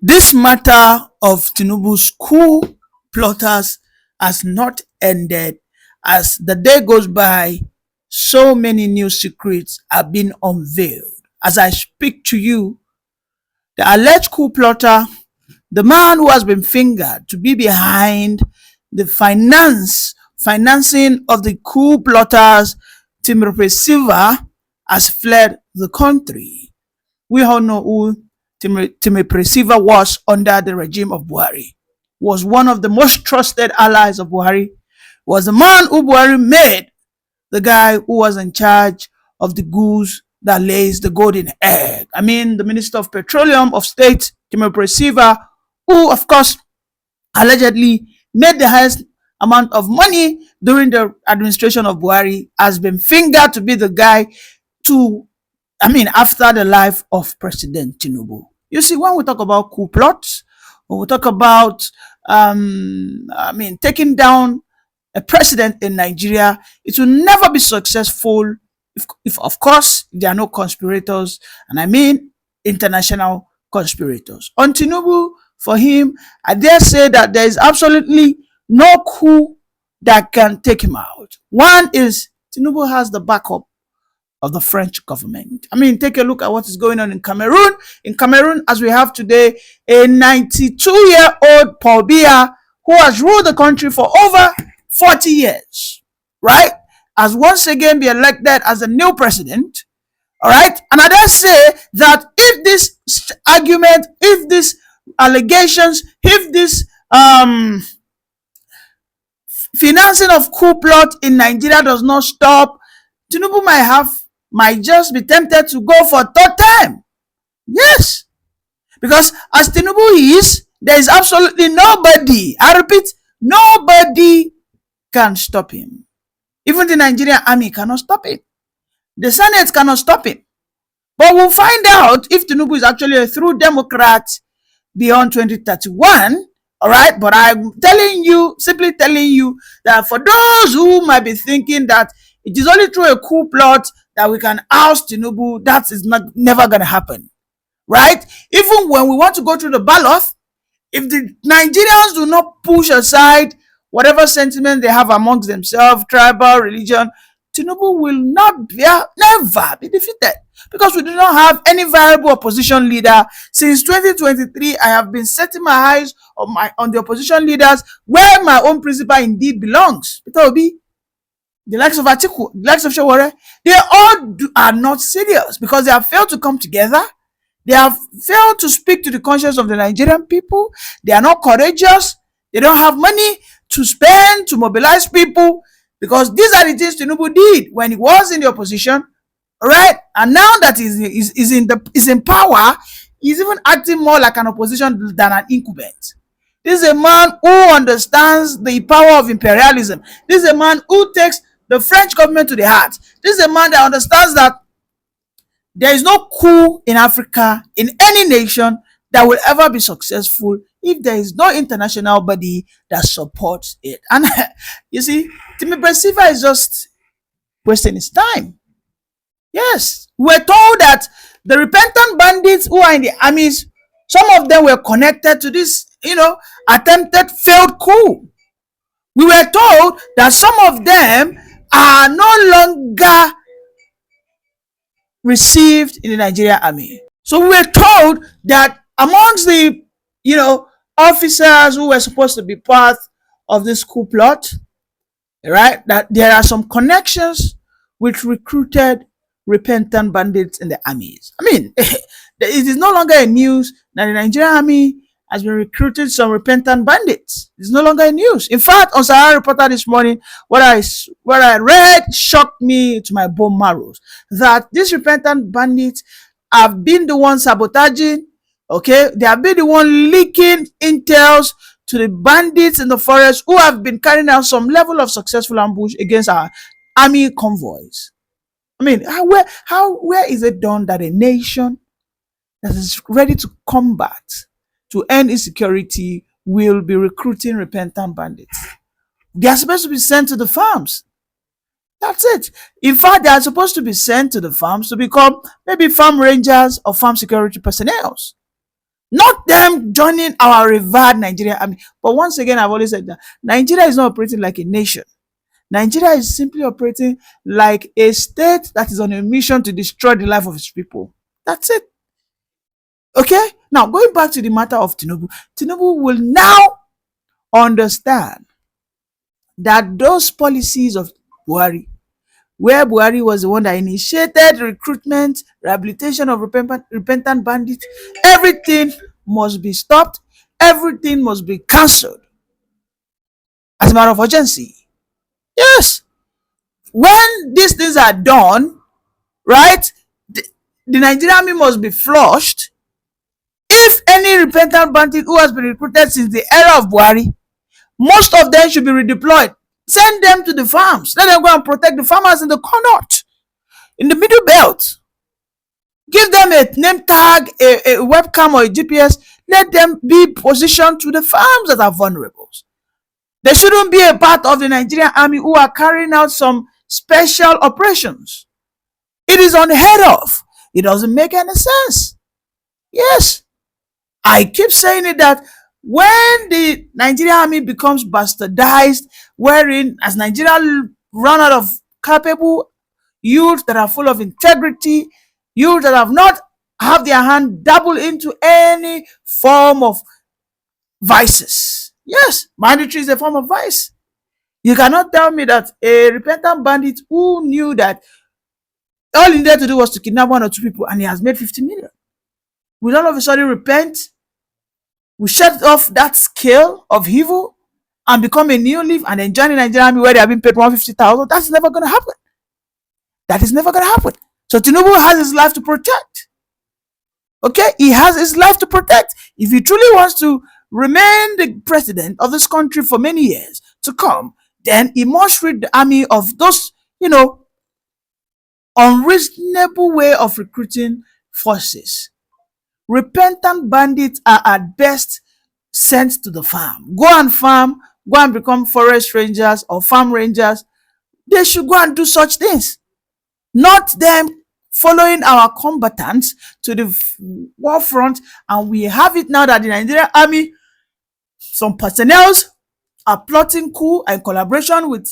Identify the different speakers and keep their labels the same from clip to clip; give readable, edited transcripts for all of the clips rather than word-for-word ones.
Speaker 1: This matter of Tinubu's coup plotters has not ended. As the day goes by, so many new secrets are being unveiled. As I speak to you, the alleged coup plotter, the man who has been fingered to be behind the financing of the coup plotters, Tympre Sylva, has fled the country. We all know who Tympre Sylva was under the regime of Buhari. Was one of the most trusted allies of Buhari. Was the man who Buhari made the guy who was in charge of the goose that lays the golden egg. I mean, the Minister of Petroleum of State, Tympre Sylva, who, of course, allegedly made the highest amount of money during the administration of Buhari, has been fingered to be the guy after the life of President Tinubu. You see, when we talk about coup plots, when we talk about, taking down a president in Nigeria, it will never be successful if, of course, there are no conspirators, and I mean international conspirators. On Tinubu, for him, I dare say that there is absolutely no coup that can take him out. One is Tinubu has the backup of the French government. I mean, take a look at what is going on in Cameroon. In Cameroon, as we have today, a 92-year-old Paul Biya, who has ruled the country for over 40 years, right, has once again been elected as a new president, all right? And I dare say that if this argument, if these allegations, if this financing of coup plot in Nigeria does not stop, Tinubu might just be tempted to go for third time. Yes. Because as Tinubu is, there is absolutely nobody, I repeat, nobody can stop him. Even the Nigerian army cannot stop him. The Senate cannot stop him. But we'll find out if Tinubu is actually a true Democrat beyond 2031. All right. But I'm simply telling you that for those who might be thinking that it is only through a coup plot that we can oust Tinubu, that is never going to happen, right? Even when we want to go through the ballot, if the Nigerians do not push aside whatever sentiment they have amongst themselves, tribal, religion, Tinubu will never be defeated, because we do not have any viable opposition leader. Since 2023, I have been setting my eyes on the opposition leaders where my own principal indeed belongs. Peter Obi, the likes of Atiku, the likes of Shawore, they all are not serious because they have failed to come together. They have failed to speak to the conscience of the Nigerian people. They are not courageous. They don't have money to spend, to mobilize people, because these are the things Tinubu did when he was in the opposition, all right? And now that he's in power, he's even acting more like an opposition than an incumbent. This is a man who understands the power of imperialism. This is a man who takes the French government to the heart. This is a man that understands that there is no coup in Africa, in any nation, that will ever be successful if there is no international body that supports it. And you see, Tympre Sylva is just wasting his time. Yes, we're told that the repentant bandits who are in the armies, some of them were connected to this, attempted failed coup. We were told that some of them are no longer received in the Nigerian army. So we were told that amongst the, officers who were supposed to be part of this coup plot, right, that there are some connections with recruited repentant bandits in the armies. I mean, it is no longer a news that the Nigerian army has been recruiting some repentant bandits. It's no longer a news. In fact, on Sahara Reporter this morning, what I read shocked me to my bone marrows, that these repentant bandits have been the ones sabotaging, okay? They have been the one leaking intels to the bandits in the forest who have been carrying out some level of successful ambush against our army convoys. I mean, where is it done that a nation that is ready to combat, to end insecurity, will be recruiting repentant bandits? They are supposed to be sent to the farms. That's it. In fact, they are supposed to be sent to the farms to become maybe farm rangers or farm security personnel. not them joining our revered Nigeria army. But once again, I've always said that Nigeria is not operating like a nation. Nigeria is simply operating like a state that is on a mission to destroy the life of its people. That's it. Okay? Now, going back to the matter of Tinubu, Tinubu will now understand that those policies of Buhari, where Buhari was the one that initiated recruitment, rehabilitation of repentant bandits, everything must be stopped, everything must be cancelled as a matter of urgency. Yes. When these things are done, right, the Nigerian army must be flushed. If any repentant bandit who has been recruited since the era of Buhari, most of them should be redeployed. Send them to the farms. Let them go and protect the farmers in the corner, in the middle belt. Give them a name tag, a webcam or a GPS. Let them be positioned to the farms that are vulnerable. They shouldn't be a part of the Nigerian army who are carrying out some special operations. It is unheard of. It doesn't make any sense. Yes. I keep saying it that when the Nigerian army becomes bastardized, wherein as Nigeria run out of capable youth that are full of integrity, youth that have not have their hand dabble into any form of vices. Yes, banditry is a form of vice. You cannot tell me that a repentant bandit who knew that all he needed to do was to kidnap one or two people and he has made 50 million will all of a sudden repent, will shut off that scale of evil and become a new leaf and then join the Nigerian army where they have been paid 150,000. That's never going to happen. That is never going to happen. So Tinubu has his life to protect. Okay, he has his life to protect. If he truly wants to remain the president of this country for many years to come, then he must rid the army of those, unreasonable way of recruiting forces. Repentant bandits are at best sent to the farm. Go and farm, go and become forest rangers or farm rangers. They should go and do such things. Not them following our combatants to the war front. And we have it now that the Nigerian army, some personnel are plotting coup in collaboration with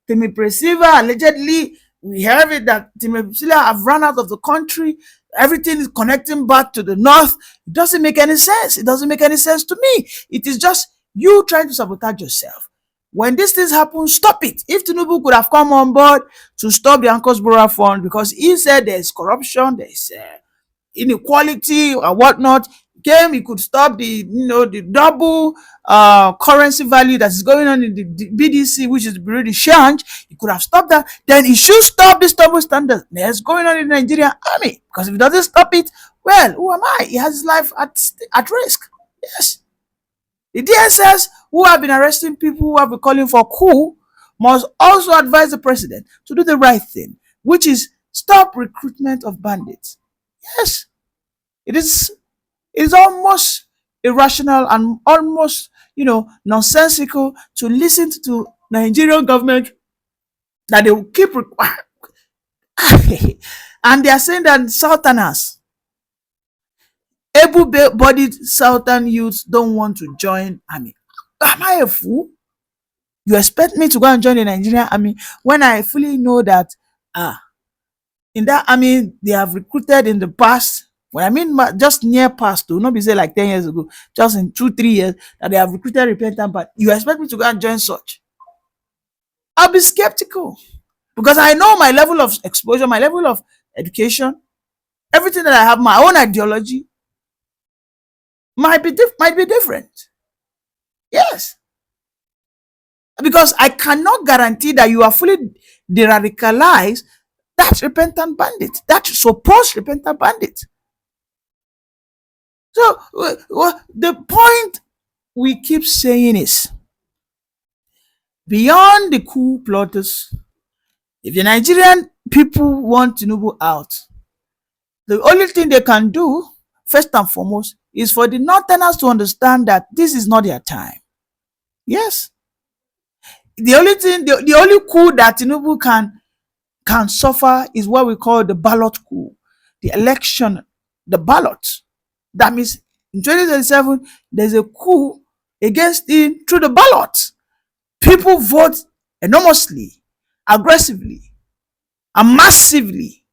Speaker 1: Tympre Sylva. Allegedly, we have it that Tympre Sylva have run out of the country. Everything is connecting back to the north. It doesn't make any sense. It doesn't make any sense to me. It is just you trying to sabotage yourself. When these things happen, stop it. If Tinubu could have come on board to stop the Uncle's Borough Fund because he said there's corruption, there's inequality or whatnot, he could stop the double currency value that is going on in the BDC, which is the Bureau de Change. He could have stopped that. Then he should stop this double standard that's going on in the Nigerian army. Because if he doesn't stop it, well, who am I? He has his life at risk. Yes. The DSS, who have been arresting people who have been calling for coup, must also advise the president to do the right thing, which is stop recruitment of bandits. Yes. It is almost irrational and almost, nonsensical to listen to Nigerian government that they will keep and they are saying that Southerners, able-bodied Southern youths don't want to join army. Am I a fool? You expect me to go and join the Nigerian army when I fully know that in that army they have recruited in the past. When I mean just near past, to not be say like 10 years ago, just in 2-3 years that they have recruited repentant, but you expect me to go and join such? I'll be skeptical because I know my level of exposure, my level of education, everything that I have, my own ideology might be different. Yes, because I cannot guarantee that you are fully de-radicalized that repentant bandit, that supposed repentant bandit. So the point we keep saying is, beyond the coup plotters, if the Nigerian people want Tinubu out, the only thing they can do, first and foremost, is for the Northerners to understand that this is not their time. Yes. The only coup that Tinubu can suffer is what we call the ballot coup, the election, the ballot. That means in 2027, there's a coup against him through the ballot. People vote enormously, aggressively, and massively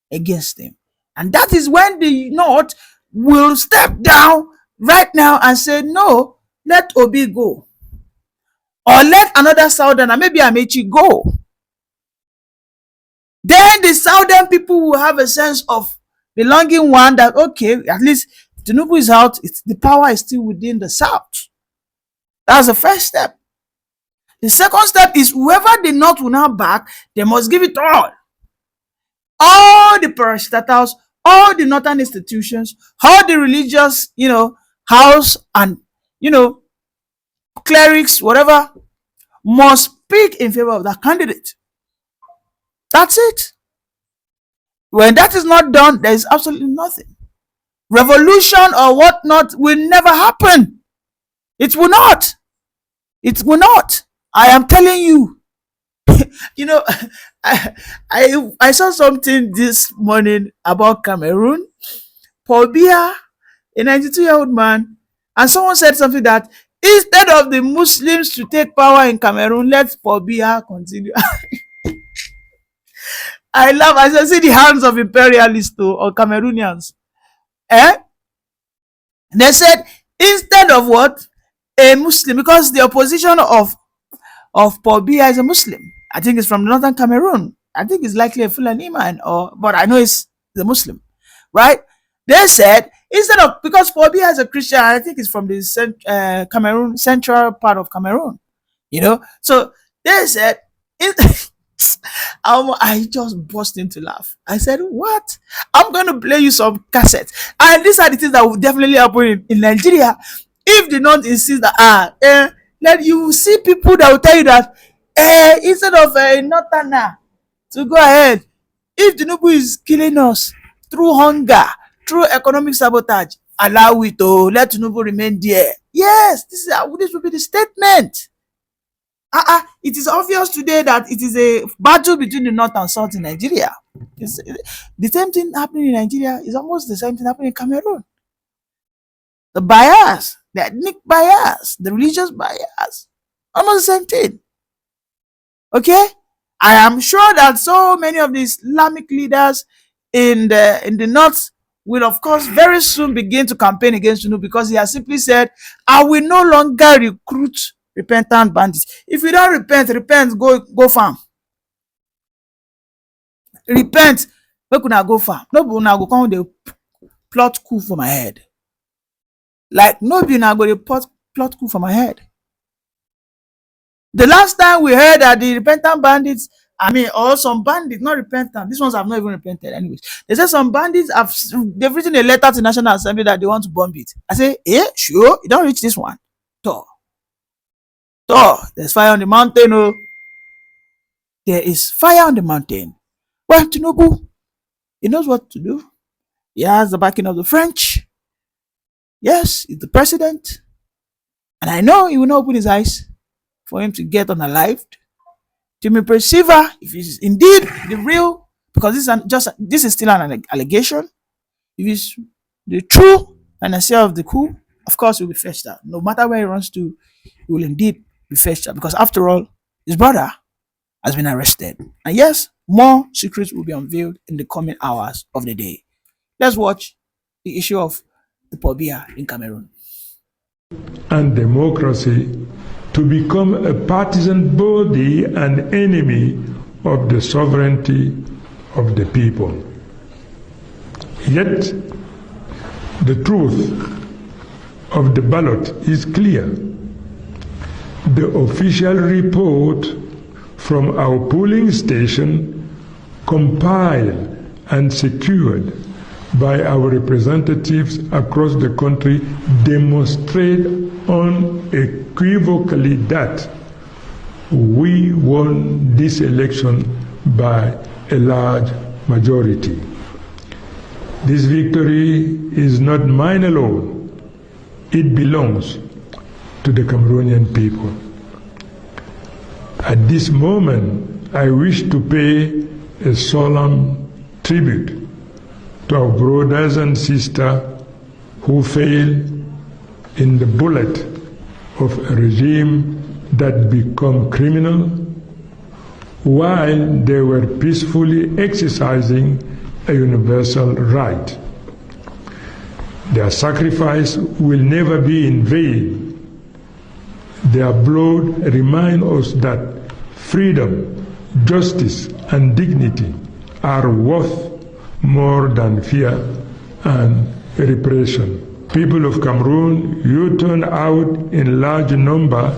Speaker 1: against him. And that is when the North will step down right now and say, no, let Obi go. Or let another Southern, maybe Amechi, go. Then the Southern people will have a sense of belonging, one that, okay, at least Tinubu is out, the power is still within the South. That's the first step. The second step is whoever the North will now back, they must give it all. All the parastatals, all the northern institutions, all the religious, house and, clerics, whatever, must speak in favor of that candidate. That's it. When that is not done, there is absolutely nothing. Revolution or whatnot will never happen. It will not. It will not. I am telling you. I saw something this morning about Cameroon. Paul Biya, a 92-year-old man, and someone said something that instead of the Muslims to take power in Cameroon, let Paul Biya continue. I laugh. I said, see the hands of imperialists or Cameroonians. They said instead of what? A Muslim, because the opposition of Paul Biya is a Muslim. I think it's from northern Cameroon. I think it's likely a Fulani man, but I know it's the Muslim, right? They said instead of, because Paul Biya is a Christian, I think it's from the Cameroon, central part of Cameroon, So they said, I just burst into laugh. I said, what? I'm going to play you some cassettes. And these are the things that will definitely happen in Nigeria. If the North insist that, let you see people that will tell you that, instead of a Northerner to go ahead, if Tinubu is killing us through hunger, through economic sabotage, allow it to let Tinubu remain there. Yes, this will be the statement. It is obvious today that it is a battle between the North and South in Nigeria. The same thing happening in Nigeria is almost the same thing happening in Cameroon. The bias, the ethnic bias, the religious bias, almost the same thing. Okay? I am sure that so many of the Islamic leaders in the North will, of course, very soon begin to campaign against Tinubu, because he has simply said, I will no longer recruit repentant bandits. If you don't repent, go farm. Repent, make una go farm. No be una go come dey plot coup for my head. Like, no be una go dey plot coup for my head. The last time we heard that the repentant bandits, or some bandits, not repentant, these ones have not even repented anyways. They said some bandits they've written a letter to National Assembly that they want to bomb it. I say, sure, you don't reach this one. There's fire on the mountain. Oh, there is fire on the mountain. Well, Tinubu, he knows what to do. He has the backing of the French. Yes, he's the president. And I know he will not open his eyes for him to get unalived. Tympre, if he's indeed the real, because this is still an allegation. If he's the true financier of the coup, of course he will be fetched out. No matter where he runs to, he will indeed be fetched out, because after all, his brother has been arrested. And yes, more secrets will be unveiled in the coming hours of the day. Let's watch the issue of the Paul Biya in Cameroon.
Speaker 2: And democracy to become a partisan body and enemy of the sovereignty of the people. Yet, the truth of the ballot is clear. The official report from our polling station, compiled and secured by our representatives across the country, demonstrate unequivocally that we won this election by a large majority. This victory is not mine alone. It belongs to the Cameroonian people. At this moment, I wish to pay a solemn tribute to our brothers and sisters who fail in the bullet of a regime that become criminal while they were peacefully exercising a universal right. Their sacrifice will never be in vain. Their blood reminds us that freedom, justice, and dignity are worth more than fear and repression. People of Cameroon, you turned out in large number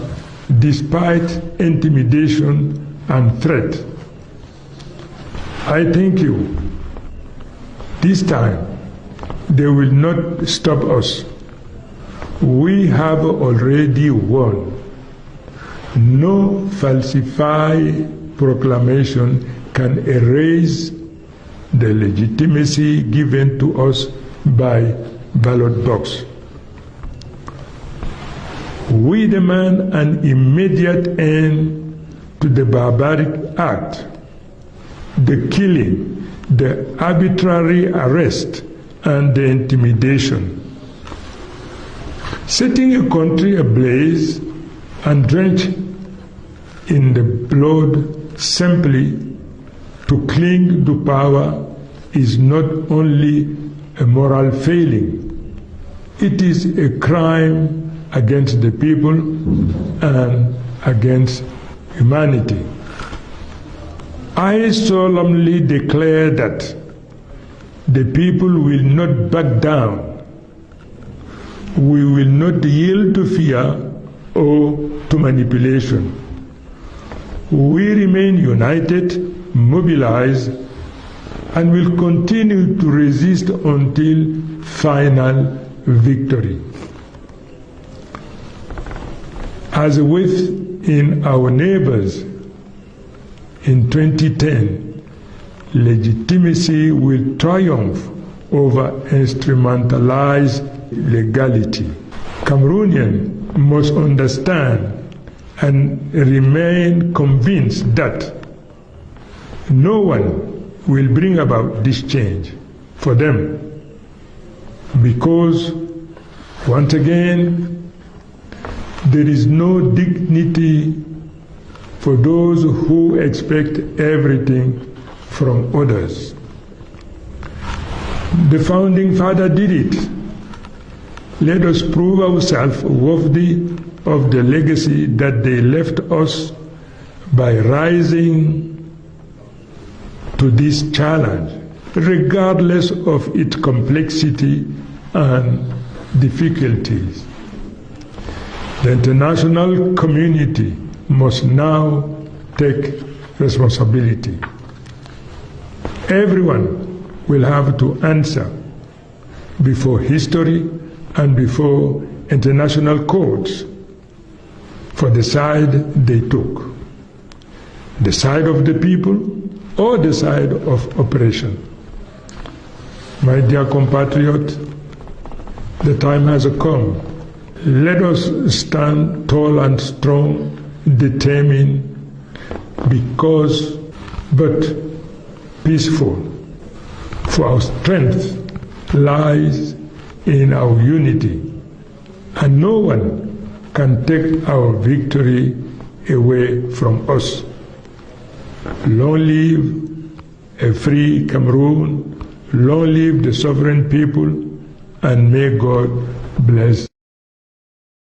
Speaker 2: despite intimidation and threat. I thank you. This time, they will not stop us. We have already won. No falsified proclamation can erase the legitimacy given to us by ballot box. We demand an immediate end to the barbaric act, the killing, the arbitrary arrest, and the intimidation. Setting a country ablaze and drenched in the blood simply to cling to power is not only a moral failing, it is a crime against the people and against humanity. I solemnly declare that the people will not back down. We will not yield to fear or to manipulation. We remain united, mobilized, and will continue to resist until final victory. As within our neighbors in 2010, legitimacy will triumph over instrumentalized legality. Cameroonians must understand and remain convinced that no one will bring about this change for them, because once again, there is no dignity for those who expect everything from others. The founding father did it. Let us prove ourselves worthy of the legacy that they left us by rising to this challenge, regardless of its complexity and difficulties. The international community must now take responsibility. Everyone will have to answer before history and before international courts for the side they took, the side of the people or the side of oppression. My dear compatriot, the time has come. Let us stand tall and strong, determined, but peaceful. For our strength lies in our unity, and no one can take our victory away from us. Long live a free Cameroon, long live the sovereign people, and may God bless